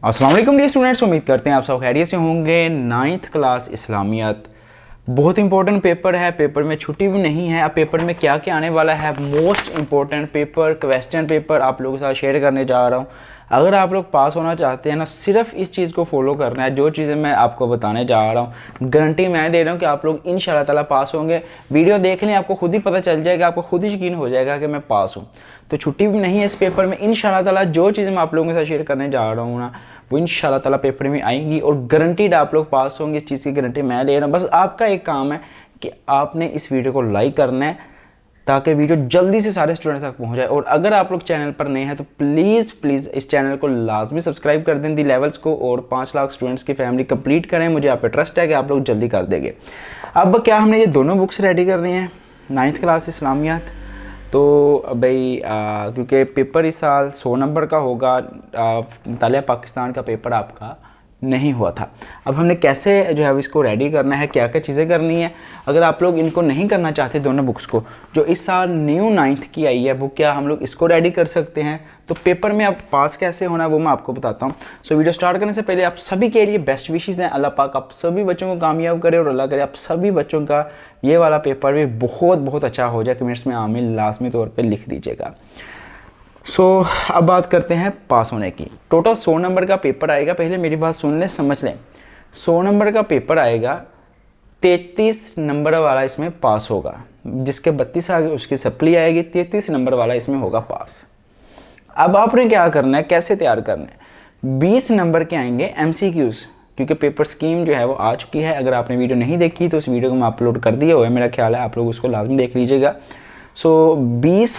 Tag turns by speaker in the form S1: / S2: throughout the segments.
S1: अस्सलाम वालेकुम dear students, उम्मीद करते हैं आप सब खैरियत से होंगे। 9th क्लास इस्लामियत बहुत इंपॉर्टेंट पेपर है। पेपर में छुट्टी भी नहीं है। अब पेपर में क्या क्या आने वाला है, most important paper, question paper आप लोगों के साथ शेयर करने जा रहा हूँ। अगर आप लोग पास होना चाहते हैं ना, सिर्फ इस चीज़ को फॉलो करना है। जो चीज़ें मैं आपको बताने जा रहा हूँ गारंटी मैं दे रहा हूँ कि आप लोग इंशाल्लाह ताला पास होंगे। वीडियो देख लें, आपको खुद ही पता चल जाएगा, आपको खुद ही यकीन हो जाएगा कि मैं पास हूँ। तो छुट्टी भी नहीं है इस पेपर में। इंशाल्लाह ताला जो चीज़ें मैं आप लोगों के साथ शेयर करने जा रहा हूँ ना, वो इंशाल्लाह ताला पेपर में आएंगी और गारंटीड आप लोग पास होंगे। इस चीज़ की गारंटी मैं ले रहा हूँ। बस आपका एक काम है कि आपने इस वीडियो को लाइक करना है ताकि वीडियो जल्दी से सारे स्टूडेंट्स तक पहुंच जाए। और अगर आप लोग चैनल पर नए हैं तो प्लीज़ इस चैनल को लाजमी सब्सक्राइब कर दें, दी लेवल्स को, और 5 लाख स्टूडेंट्स की फैमिली कंप्लीट करें। मुझे आप पे ट्रस्ट है कि आप लोग जल्दी कर देंगे। अब क्या हमने ये दोनों बुक्स रेडी कर रही हैं, 9th क्लास इस्लामियात। तो भाई क्योंकि पेपर इस साल 100 नंबर का होगा, मुतालिया पाकिस्तान का पेपर आपका नहीं हुआ था। अब हमने कैसे जो है इसको रेडी करना है, क्या क्या चीज़ें करनी है। अगर आप लोग इनको नहीं करना चाहते, दोनों बुक्स को जो इस साल न्यू 9th की आई है वो, क्या हम लोग इसको रेडी कर सकते हैं। तो पेपर में अब पास कैसे होना है वो मैं आपको बताता हूँ। सो वीडियो स्टार्ट करने से पहले आप सभी के लिए बेस्ट विशेज़ हैं। अल्लाह पाक आप सभी बच्चों को कामयाब करे और अल्लाह करे आप सभी बच्चों का ये वाला पेपर भी बहुत अच्छा हो जाए। कमेंट्स में आमीन लाजमी तौर पर लिख दीजिएगा। अब बात करते हैं पास होने की। टोटल 100 नंबर का पेपर आएगा। पहले मेरी बात सुन लें, समझ लें। 100 नंबर का पेपर आएगा, 33 नंबर वाला इसमें पास होगा। जिसके 32 आ गए उसकी सप्ली आएगी, 33 नंबर वाला इसमें होगा पास। अब आपने क्या करना है, कैसे तैयार करना है। 20 नंबर के आएंगे MCQs, क्योंकि पेपर स्कीम जो है वो आ चुकी है। अगर आपने वीडियो नहीं देखी तो उस वीडियो को मैं अपलोड कर दिया हुआ है, मेरा ख्याल है आप लोग उसको लाजमी देख लीजिएगा। 20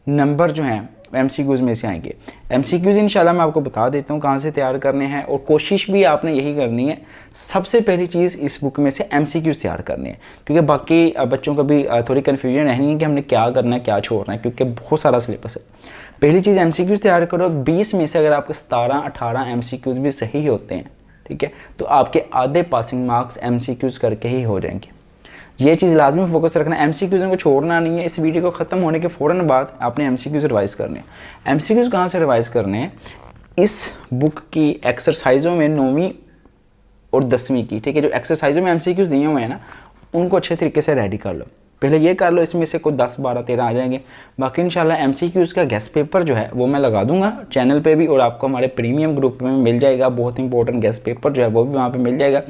S1: नंबर जो हैं MCQs में से आएंगे। MCQs इंशाल्लाह मैं आपको बता देता हूँ कहाँ से तैयार करने हैं, और कोशिश भी आपने यही करनी है। सबसे पहली चीज़ इस बुक में से MCQs तैयार करनी है, क्योंकि बाकी बच्चों को भी थोड़ी कन्फ्यूजन रहनी है कि हमने क्या करना है, क्या छोड़ना है, क्योंकि बहुत सारा सिलेबस है। पहली चीज़ MCQs तैयार करो। 20 में से अगर आपके 17-18 MCQs भी सही होते हैं, ठीक है, तो आपके आधे पासिंग मार्क्स MCQs करके ही हो जाएंगे। ये चीज़ लाजमी फोकस रखना है। MCQs को छोड़ना नहीं है। इस वीडियो को ख़त्म होने के फ़ौरन बाद आपने MCQs रिवाइज़ करने हैं। MCQs कहाँ से रिवाइज़ करने हैं, इस बुक की एक्सरसाइजों में 9वीं और 10वीं की, ठीक है, जो एक्सरसाइजों में MCQs दिए हुए हैं ना, उनको अच्छे तरीके से रेडी कर लो। पहले ये कर लो, इसमें से कोई 10, 12, 13 आ जाएंगे। बाकी इंशाल्लाह MCQs का गेस्ट पेपर जो है वो मैं लगा दूंगा चैनल पे भी, और आपको हमारे प्रीमियम ग्रुप में मिल जाएगा। बहुत इंपॉर्टेंट गेस्ट पेपर जो है वो भी वहाँ पे मिल जाएगा।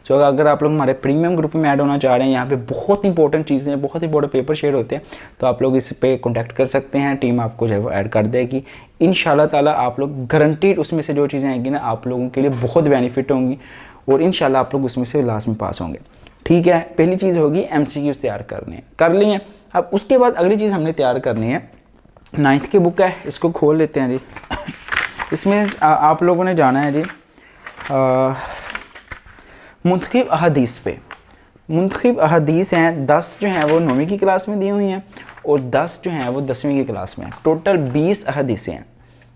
S1: सो अगर आप लोग हमारे प्रीमियम ग्रुप में ऐड होना चाह रहे हैं, यहाँ पे बहुत इंपॉर्टेंट चीज़ें, बहुत इंपॉर्टेंट पेपर शेयर होते हैं, तो आप लोग इस पर कॉन्टैक्ट कर सकते हैं। टीम आपको जो है वो ऐड कर देगी इंशाल्लाह ताला। आप लोग गारंटीड उसमें से जो चीज़ें आएंगी ना, आप लोगों के लिए बहुत बेनिफिट होंगी, और इंशाल्लाह आप लोग उसमें से लास्ट में पास होंगे। ठीक है, पहली चीज़ होगी MCQs तैयार करने, कर ली हैं। अब उसके बाद अगली चीज़ हमने तैयार करनी है। 9th की बुक है, इसको खोल लेते हैं जी। इसमें आप लोगों ने जाना है जी मुंतखब अहादीस पे। मुंतखब अहादीस हैं 10 जो हैं वो 9वीं की क्लास में दी हुई हैं, और 10 जो हैं वो 10वीं की क्लास में। टोटल 20 अहादीसें हैं।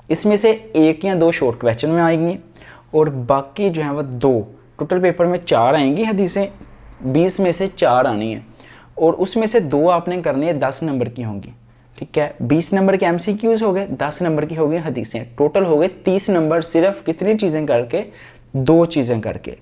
S1: इसमें से 1 या 2 शॉर्ट क्वेश्चन में आएंगी, और बाकी जो हैं वो 2, टोटल पेपर में 4 आएंगी हदीसें। 20 में से 4 आनी है, और उसमें से 2 आपने करनी है 10 नंबर की होंगी। ठीक है, 20 नंबर के MCQs हो गए, 10 नंबर की हो गई हदीसें। टोटल हो गए 30 नंबर, सिर्फ कितनी चीज़ें करके, 2 चीज़ें करके।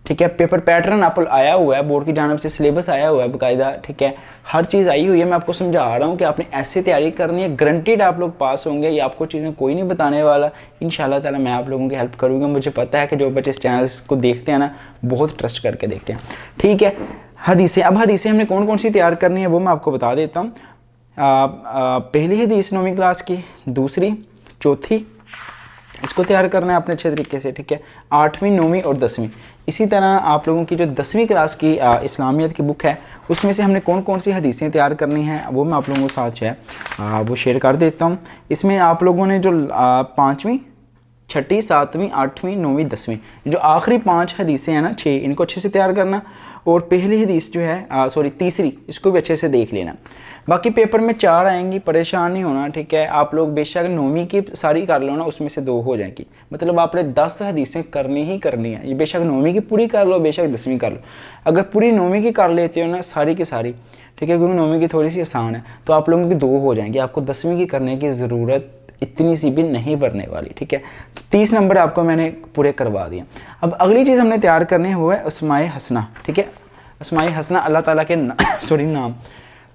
S1: ठीक है, पेपर पैटर्न आप आया हुआ है, बोर्ड की जानब से सिलेबस आया हुआ है बाकायदा। ठीक है, हर चीज़ आई हुई है। मैं आपको समझा रहा हूँ कि आपने ऐसे तैयारी करनी है, गारंटीड आप लोग पास होंगे। ये आपको चीज़ें कोई नहीं बताने वाला। इंशाल्लाह ताला मैं आप लोगों की हेल्प करूँगा। मुझे पता है कि जो बच्चे इस चैनल को देखते हैं ना, बहुत ट्रस्ट करके देखते हैं। ठीक है, हदीसें। अब हदीसें हमने कौन कौन सी तैयार करनी है वो मैं आपको बता देता हूँ। पहली हदीस 9वीं क्लास की, दूसरी, चौथी, इसको तैयार करना है अपने अच्छे तरीके से। ठीक है, 8वीं, 9वीं और 10वीं। इसी तरह आप लोगों की जो 10वीं क्लास की इस्लामियत की बुक है, उसमें से हमने कौन कौन सी हदीसें तैयार करनी हैं वो मैं आप लोगों के साथ जो है वो शेयर कर देता हूँ। इसमें आप लोगों ने जो 5वीं, 6ठी, 7वीं, 8वीं, 9वीं, 10वीं, जो आखिरी 5 हदीसें हैं ना, 6, इनको अच्छे से तैयार करना। और पहली हदीस जो है तीसरी, इसको भी अच्छे से देख लेना। बाकी पेपर में 4 आएंगी, परेशान नहीं होना। ठीक है, आप लोग बेशक 9वीं की सारी कर लो ना, उसमें से 2 हो जाएंगी। मतलब आपने 10 हदीसें करनी ही करनी है। ये बेशक 9वीं की पूरी कर लो, बेशक 10वीं कर लो। अगर पूरी 9वीं की कर लेते हो ना सारी की सारी, ठीक है, क्योंकि 9वीं की थोड़ी सी आसान है, तो आप लोगों की 2 हो जाएंगी। आपको 10वीं की करने की ज़रूरत इतनी सी भी नहीं बनने वाली, ठीक है। तो 30 नंबर आपको मैंने पूरे करवा दिए। अब अगली चीज़ हमने तैयार करनी है वो है अस्माए हसना, ठीक है। अस्माए हसना अल्लाह ताला के नाम,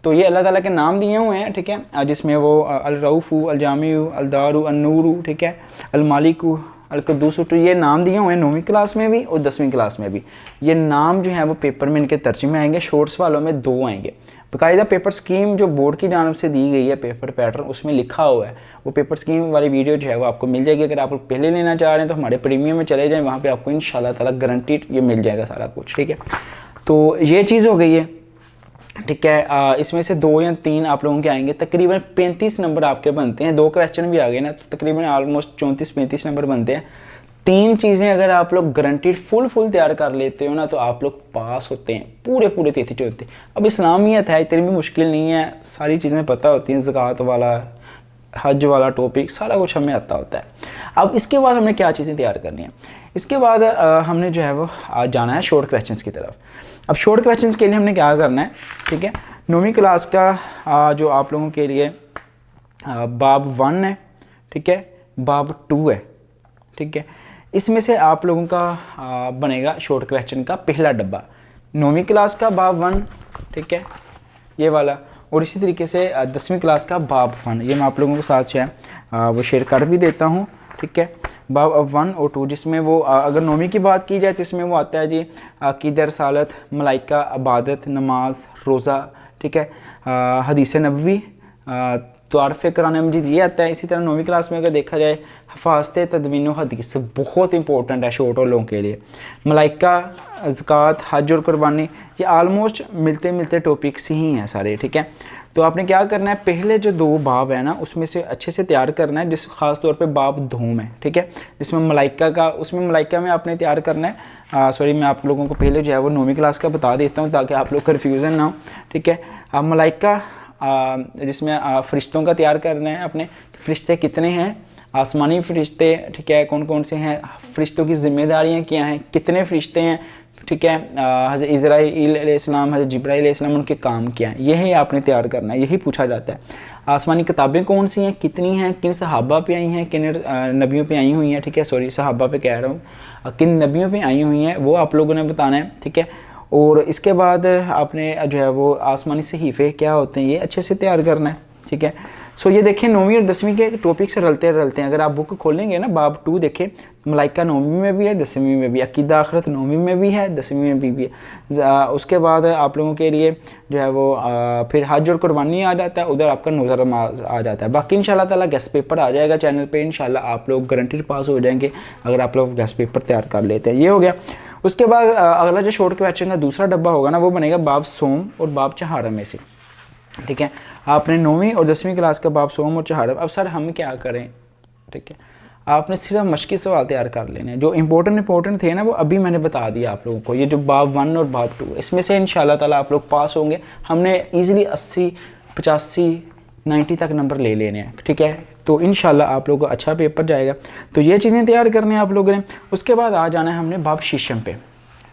S1: तो ये अल्लाह ताला के नाम दिए हुए हैं, ठीक है, जिसमें वो अल रऊफ़ु, अल जामिउ, अल दारू, अन नूरू, ठीक है, अल मालिकु, अल कुद्दूस, तो ये नाम दिए हुए हैं 9वीं क्लास में भी और 10वीं क्लास में भी। ये नाम जो है वो पेपर में इनके तर्जुमे आएंगे, शॉर्ट्स वालों में 2 आएंगे। बाकायदा पेपर स्कीम जो बोर्ड की जानिब से दी गई है, पेपर पैटर्न उसमें लिखा हुआ है, वो पेपर स्कीम वाली वीडियो जो है वो आपको मिल जाएगी। अगर आप लोग पहले लेना चाह रहे हैं तो हमारे प्रीमियम में चले जाएँ, वहाँ पर आपको इंशाल्लाह ताला गारंटीड ये मिल जाएगा सारा कुछ, ठीक है। तो ये चीज़ हो गई है, ठीक है। इसमें से 2 या 3 आप लोगों के आएंगे, तकरीबन 35 नंबर आपके बनते हैं। 2 क्वेश्चन भी आ गए ना, तो तकरीबन ऑलमोस्ट 34-35 नंबर बनते हैं। 3 चीज़ें अगर आप लोग गारंटीड फुल तैयार कर लेते हो ना, तो आप लोग पास होते हैं पूरे 33 होते हैं। अब इस्लामियत है, इतनी भी मुश्किल नहीं है, सारी चीज़ें पता होती हैं, ज़कात वाला, हज वाला टॉपिक सारा कुछ हमें आता होता है। अब इसके बाद हमने क्या चीज़ें तैयार करनी है, इसके बाद हमने जो है वो जाना है शॉर्ट क्वेश्चंस की तरफ। अब शॉर्ट क्वेश्चंस के लिए हमने क्या करना है, ठीक है, 9वीं क्लास का जो आप लोगों के लिए बाब 1 है, ठीक है, बाब 2 है, ठीक है। इसमें से आप लोगों का बनेगा शॉर्ट क्वेश्चन का पहला डब्बा 9वीं क्लास का बाब 1, ठीक है, ये वाला, और इसी तरीके से 10वीं क्लास का बाब 1, ये मैं आप लोगों के साथ जो है वो शेयर कर भी देता हूँ, ठीक है। बाब 1 और 2, जिसमें वो अगर 9वीं की बात की जाए तो इसमें वो आता है जी अक़ीदा रसालत, मलाइका, इबादत, नमाज, रोज़ा, ठीक है, हदीस नबवी, तारफ़ कुरान मजीद, ये आता है। इसी तरह 9वीं क्लास में अगर देखा जाए हफ़ाज़त तदवीन व हदीस बहुत इंपॉर्टेंट है शॉर्ट और लॉन्ग के लिए। मलाइका, ज़कात, हज और कुर्बानी, ये आलमोस्ट मिलते टॉपिक्स ही हैं सारे, ठीक है। तो आपने क्या करना है, पहले जो 2 बाब है ना उसमें से अच्छे से तैयार करना है, जिस ख़ास तौर पे बाब धूम है, ठीक है, जिसमें मलाइका का, उसमें मलाइका में आपने तैयार करना है। सॉरी, मैं आप लोगों को पहले जो है वो 9वीं क्लास का बता देता हूँ ताकि आप लोग कन्फ्यूज़न ना हो, ठीक है। मलाइका जिसमें फ़रिश्तों का तैयार करना है अपने, फ़रिश्ते कितने हैं, आसमानी फ़रिश्ते, ठीक है, कौन कौन से हैं, फ़रिश्तों की ज़िम्मेदारियाँ क्या हैं, कितने फ़रिश्ते हैं, ठीक है, हज़रत इज़राइल अलैहिस्सलाम, हज़रत जिब्राइल अलैहिस्सलाम, उनके काम क्या हैं, यही आपने तैयार करना है, यही पूछा जाता है। आसमानी किताबें कौन सी हैं, कितनी हैं, किन सहाबा पे आई हैं, किन नबियों पे आई हुई हैं, ठीक है, सॉरी सहाबा पे कह रहा हूँ, किन नबियों पे आई हुई हैं वो आप लोगों ने बताना है, ठीक है। और इसके बाद आपने जो है वो आसमानी सहीफ़े क्या होते हैं ये अच्छे से तैयार करना है, ठीक है। सो ये देखें 9वीं और 10वीं के टॉपिक से रलते हैं। अगर आप बुक खोलेंगे ना, बाब 2 देखें, मलाइका 9वीं में भी है, 10वीं में भी, अक़ीदा आखिरत 9वीं में भी है, 10वीं में भी है। उसके बाद आप लोगों के लिए जो है वो फिर हज और कुर्बानी आ जाता है, उधर आपका नज़र आ जाता है। बाकी इंशाल्लाह ताला गेस्ट पेपर आ जाएगा चैनल पे, इंशाल्लाह आप लोग गारंटीड पास हो जाएंगे अगर आप लोग गेस्ट पेपर तैयार कर लेते हैं। ये हो गया। उसके बाद अगला जो शॉर्ट क्वेश्चन का दूसरा डब्बा होगा ना, वो बनेगा बाब सोम और बाब चहारम में से, ठीक है। आपने 9वीं और 10वीं क्लास का बाब सोम और चहारम, अब सर हम क्या करें, ठीक है, आपने सिर्फ मशक़ी सवाल तैयार कर लेने हैं। जो इंपॉर्टेंट थे ना वो अभी मैंने बता दिया आप लोगों को। ये जो बाब 1 और बाब 2, इसमें से इंशाल्लाह ताला आप लोग पास होंगे। हमने ईज़िली 80, 85, 90 तक नंबर ले लेने हैं, ठीक है। तो इंशाल्लाह आप लोगों को अच्छा पेपर जाएगा। तो ये चीज़ें तैयार करनी है आप लोगों ने। उसके बाद आ जाना है हमने बाब शीशम पे,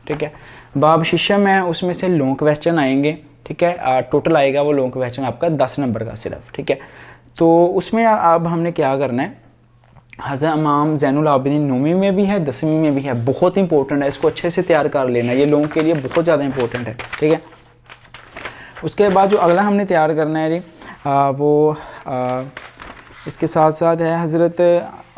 S1: ठीक है। बाब शीशम है, उसमें से लॉन्ग क्वेश्चन आएंगे, ठीक है। टोटल आएगा वो लॉन्ग क्वेश्चन आपका 10 नंबर का सिर्फ, ठीक है। तो उसमें अब हमने क्या करना है, हज़रत इमाम ज़ैनुल आबिदीन 9वीं में भी है, 10वीं में भी है, बहुत इंपॉर्टेंट है, इसको अच्छे से तैयार कर लेना है, ये लोगों के लिए बहुत ज़्यादा इंपॉर्टेंट है, ठीक है। उसके बाद जो अगला हमने तैयार करना है जी इसके साथ साथ है हज़रत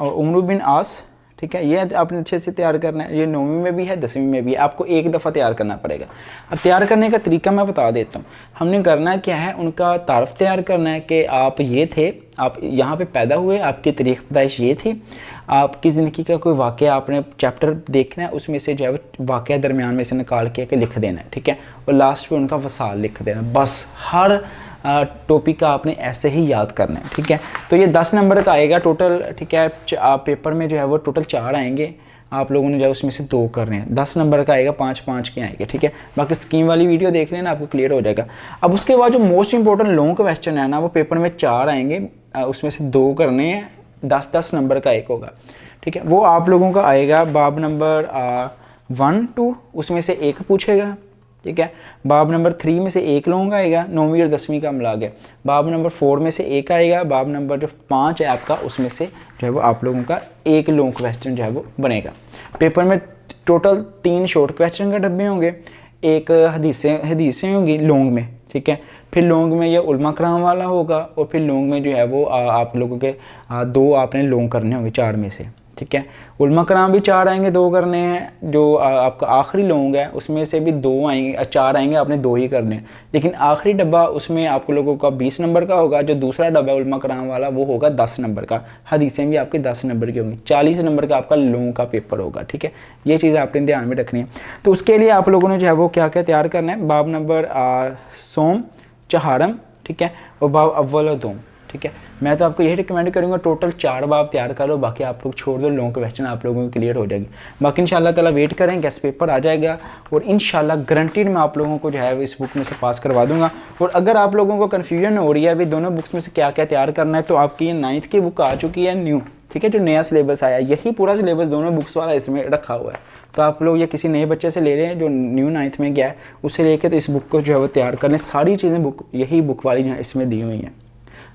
S1: उमर बिन आस, ठीक है। ये आपने अच्छे से तैयार करना है, ये 9वीं में भी है, 10वीं में भी है, आपको एक दफ़ा तैयार करना पड़ेगा। अब तैयार करने का तरीका मैं बता देता हूँ। हमने करना क्या है, उनका तारफ़ तैयार करना है कि आप ये थे, आप यहाँ पे पैदा हुए, आपकी तारीख़ पैदाइश ये थी, आपकी ज़िंदगी का कोई वाक़या आपने चैप्टर देखना है, उसमें से जो है वाक़या दरमियान में से निकाल के लिख देना है, ठीक है। और लास्ट पे उनका वसाल लिख देना, बस हर टॉपिक का आपने ऐसे ही याद करना है, ठीक है। तो ये 10 नंबर का आएगा टोटल, ठीक है। पेपर में जो है वो टोटल 4 आएंगे, आप लोगों ने जो है उसमें से 2 करने हैं। 10 नंबर का आएगा, 5-5 के आएंगे, ठीक है। बाकी स्कीम वाली वीडियो देख लेना, आपको क्लियर हो जाएगा। अब उसके बाद जो मोस्ट इंपॉर्टेंट लॉन्ग क्वेश्चन है ना, वो पेपर में 4 आएंगे, उसमें से 2 करने हैं, 10-10 नंबर का एक होगा, ठीक है। वो आप लोगों का आएगा बाब नंबर 1-2, उसमें से एक पूछेगा, ठीक है। बाब नंबर 3 में से एक लॉन्ग आएगा, 9वीं और 10वीं का मिला के। बाब नंबर 4 में से एक आएगा, बाब नंबर जो 5 है आपका उसमें से जो है वो आप लोगों का एक लॉन्ग क्वेश्चन जो है वो बनेगा। पेपर में टोटल 3 शॉर्ट क्वेश्चन के डब्बे होंगे, एक हदीसें होंगी लॉन्ग में, ठीक है। फिर लॉन्ग में ये उलमा कराम वाला होगा, और फिर लॉन्ग में जो है वो आप लोगों के 2 आपने लॉन्ग करने होंगे 4 में से, ठीक है। उलमा कराम भी 4 आएंगे, 2 करने हैं। जो आपका आखिरी लॉन्ग है उसमें से भी 2 आएंगे, 4 आएंगे, आपने 2 ही करने हैं। लेकिन आखिरी डब्बा उसमें आप लोगों का 20 नंबर का होगा, जो दूसरा डब्बा है उलमा कराम वाला वो होगा 10 नंबर का। हदीसें भी आपके 10 नंबर की होंगी, 40 नंबर का आपका लॉन्ग का पेपर होगा, ठीक है। ये चीज़ आपने ध्यान में रखनी है। तो उसके लिए आप लोगों ने जो है वो क्या क्या तैयार करना है, बाब नंबर सोम चहारम, ठीक है, और बाब अव्वल और दोम, ठीक है। मैं तो आपको यही रिकमेंड करूँगा टोटल 4 बाब तैयार कर लो, बाकी आप लोग छोड़ दो, लॉन्ग क्वेश्चन आप लोगों की क्लियर हो जाएगी। बाकी इंशाल्लाह ताला वेट करें, गेस्ट पेपर आ जाएगा और इंशाल्लाह गारंटीड मैं आप लोगों को जो है इस बुक में से पास करवा दूंगा। और अगर आप लोगों को कन्फ्यूजन हो रही है अभी दोनों बुक्स में से क्या क्या तैयार करना है, तो आपकी ये 9th की बुक आ चुकी है न्यू, ठीक है, जो नया सिलेबस आया, यही पूरा सिलेबस दोनों बुक्स वाला इसमें रखा हुआ है। तो आप लोग ये किसी नए बच्चे से ले रहे हैं जो न्यू 9th में गया है, उससे लेके तो इस बुक को जो है वो तैयार करने, सारी चीज़ें बुक यही बुक वाली जो है इसमें दी हुई हैं।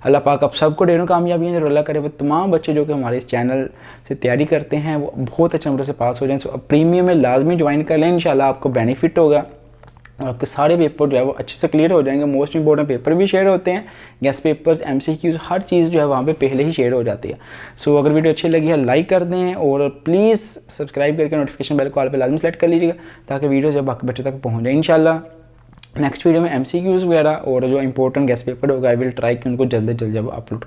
S1: अल्लाह पाक आप सबको ढेरों कामयाबी है, अल्लाह करे वो तमाम बच्चे जो कि हमारे इस चैनल से तैयारी करते हैं वो बहुत अच्छे नंबर से पास हो जाएं। सो प्रीमियम में लाजमी ज्वाइन कर लें, इंशाल्लाह आपको बेनिफिट होगा और आपके सारे पेपर जो है वो अच्छे से क्लियर हो जाएंगे। मोस्ट इंपॉर्टेंट पेपर भी शेयर होते हैं, गेस्ट पेपर्स, MCQs, हर चीज़ जो है वहाँ पे पहले ही शेयर हो जाती है। सो अगर वीडियो अच्छी लगी है लाइक कर दें और प्लीज़ सब्सक्राइब करके नोटिफिकेशन बेल कॉल पे लाजमी सेलेक्ट कर लीजिएगा ताकि वीडियो जब बाकी बच्चे तक पहुँच जाए। इंशाल्लाह नेक्स्ट वीडियो में MCQs वगैरह और जो इंपॉर्टेंट गेस्ट पेपर होगा आई विल ट्राई कि उनको जल्द से जल्द जब अपलोड